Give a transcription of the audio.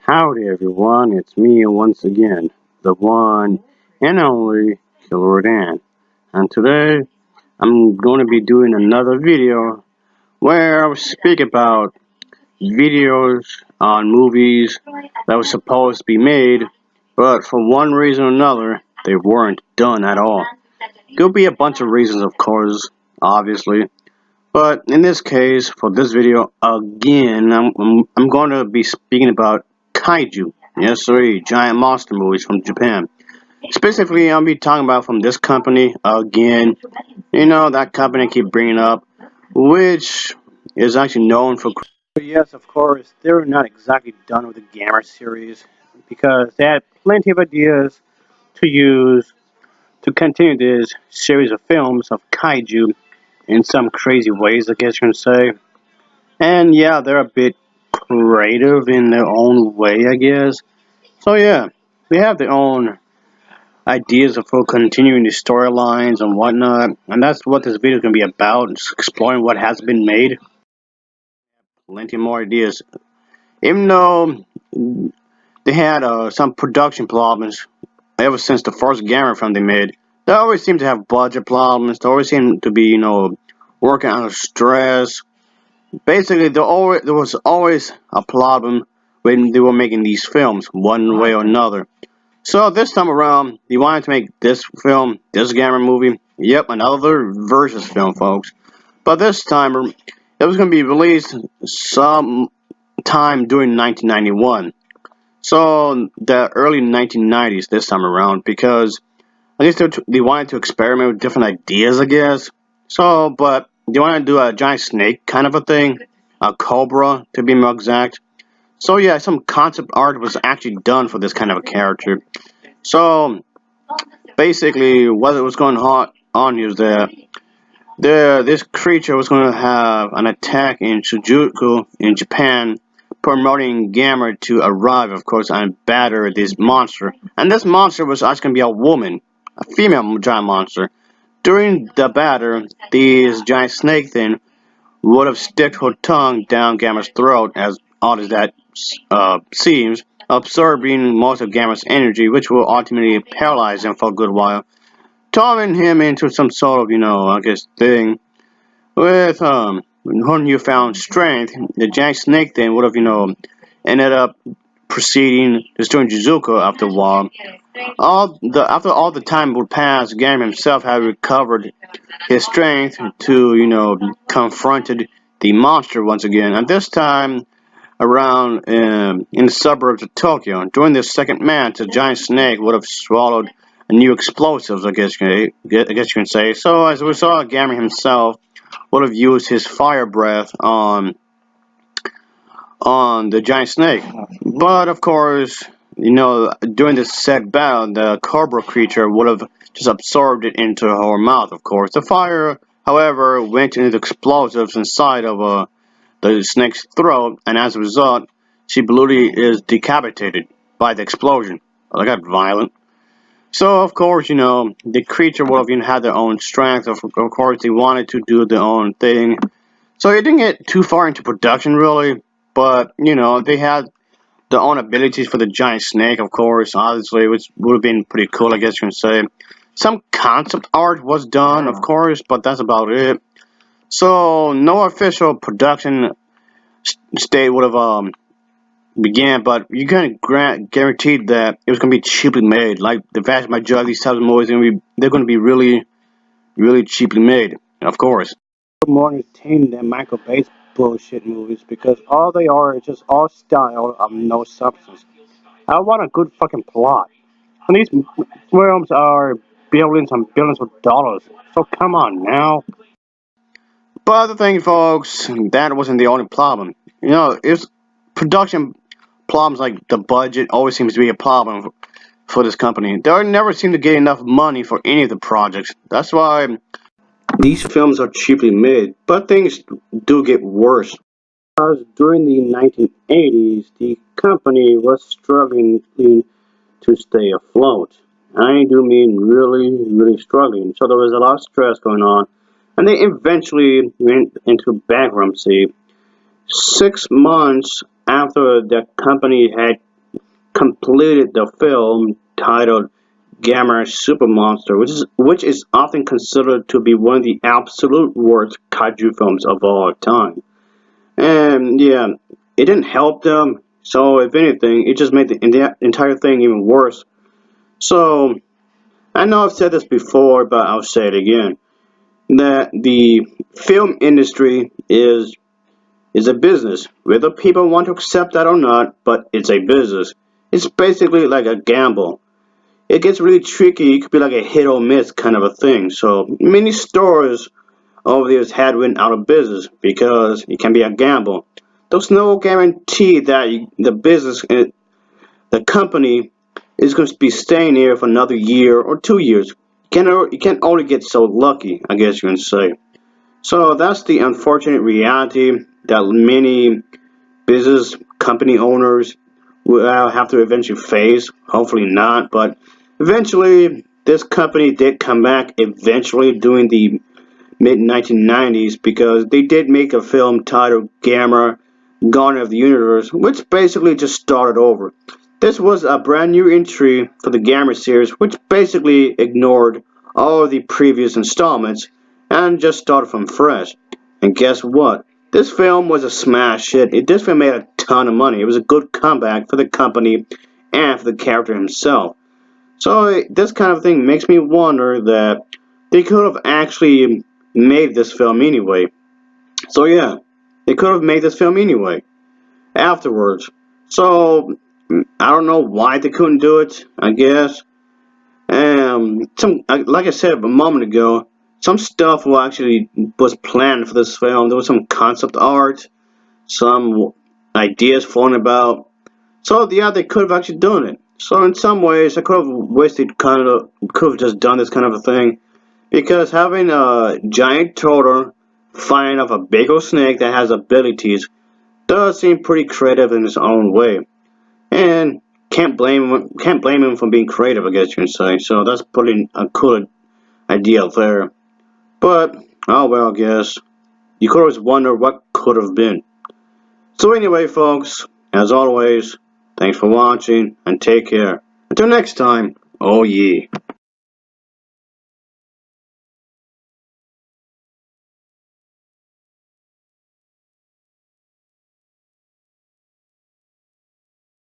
Howdy everyone, it's me once again, the one and only Killer Dan. And today I'm going to be doing another video where I will speak about videos on movies that were supposed to be made, but for one reason or another, they weren't done at all. Could be a bunch of reasons, of course, obviously. But in this case, for this video, again, I'm going to be speaking about kaiju. Yes, sir, giant monster movies from Japan. Specifically, I'll be talking about from this company again. You know, that company I keep bringing up, which is actually known for. But yes, of course, they're not exactly done with the Gamera series because they had plenty of ideas to use to continue this series of films of kaiju in some crazy ways, I guess you can say. And yeah, they're a bit creative in their own way, I guess. So yeah, they have their own ideas for continuing the storylines and whatnot, and that's what this video is gonna be about, just exploring what has been made. Plenty more ideas. Even though they had some production problems ever since the first Gamera film they made, they always seem to have budget problems. They always seem to be, working under stress. Basically, there was always a problem when they were making these films, one way or another. So this time around, they wanted to make this film, this Gamera movie. Yep, another Versus film, folks. But this time, it was going to be released some time during 1991. So the early 1990s this time around, because I guess they wanted to experiment with different ideas, I guess. So, but they wanted to do a giant snake kind of a thing, a cobra to be more exact. So yeah, some concept art was actually done for this kind of a character. So basically, what was going on is that this creature was going to have an attack in Shinjuku in Japan, promoting Gamera to arrive, of course, and batter this monster. And this monster was actually going to be a woman, a female giant monster. During the batter, this giant snake thing would have stuck her tongue down Gamera's throat, as odd as that seems, absorbing most of Gamera's energy, which will ultimately paralyze him for a good while, turning him into some sort of, I guess, thing. With her newfound strength, the giant snake thing would have, ended up proceeding, destroying Jizuko after a while. After all the time would pass, Gamera himself had recovered his strength to, confronted the monster once again, and this time around in the suburbs of Tokyo. During this second match, the giant snake would have swallowed new explosives, I guess you can say. So as we saw, Gamera himself would have used his fire breath on the giant snake. But of course, during this said battle, the cobra creature would have just absorbed it into her mouth, of course. The fire, however, went into the explosives inside of the snake's throat, and as a result, she brutally is decapitated by the explosion. Well, that got violent. So, of course, the creature would have even had their own strength. Of course, they wanted to do their own thing. So it didn't get too far into production, really. But, they had their own abilities for the giant snake, of course, obviously, which would have been pretty cool, I guess you can say. Some concept art was done, of course, but that's about it. So, no official production state would have began, but you can guaranteed that it was going to be cheaply made. Like the vast majority of these types of movies, they're going to be really, really cheaply made, of course. More entertaining than Michael Bay's bullshit movies because all they are is just all style of no substance. I want a good fucking plot. And these films are billions and billions of dollars. So come on now. But the thing, folks, that wasn't the only problem. It's production problems like the budget always seems to be a problem for this company. They never seem to get enough money for any of the projects. That's why these films are cheaply made. But things do get worse. Because during the 1980s, the company was struggling to stay afloat. I do mean really, really struggling. So there was a lot of stress going on. And they eventually went into bankruptcy 6 months after the company had completed the film titled Gamera Super Monster, which is often considered to be one of the absolute worst kaiju films of all time. And yeah, it didn't help them. So if anything, it just made the entire thing even worse. So I know I've said this before, but I'll say it again. That the film industry is a business, whether people want to accept that or not, but it's a business. It's basically like a gamble. It gets really tricky. It could be like a hit or miss kind of a thing. So many stores over the years had went out of business because it can be a gamble. There's no guarantee that the business, the company, is going to be staying here for another year or 2 years. You can only get so lucky, I guess you can say. So that's the unfortunate reality that many business company owners will have to eventually face. Hopefully not, but eventually this company did come back eventually during the mid 1990s because they did make a film titled Gamera Guardian of the Universe, which basically just started over. This was a brand new entry for the Gamera series, which basically ignored all of the previous installments and just started from fresh. And guess what? This film was a smash hit. This film made a ton of money. It was a good comeback for the company and for the character himself. So this kind of thing makes me wonder that they could have actually made this film anyway. So yeah, they could have made this film anyway afterwards. So I don't know why they couldn't do it. I guess like I said a moment ago, some stuff was planned for this film. There was some concept art, some ideas floating about. So yeah, they could have actually done it. So in some ways, I could have just done this kind of a thing, because having a giant turtle fighting off a big old snake that has abilities does seem pretty creative in its own way, and can't blame him for being creative, I guess you can say. So that's putting a cool idea there. But oh well, I guess you could always wonder what could have been. So anyway, folks, as always, thanks for watching and take care. Until next time, oh yeah.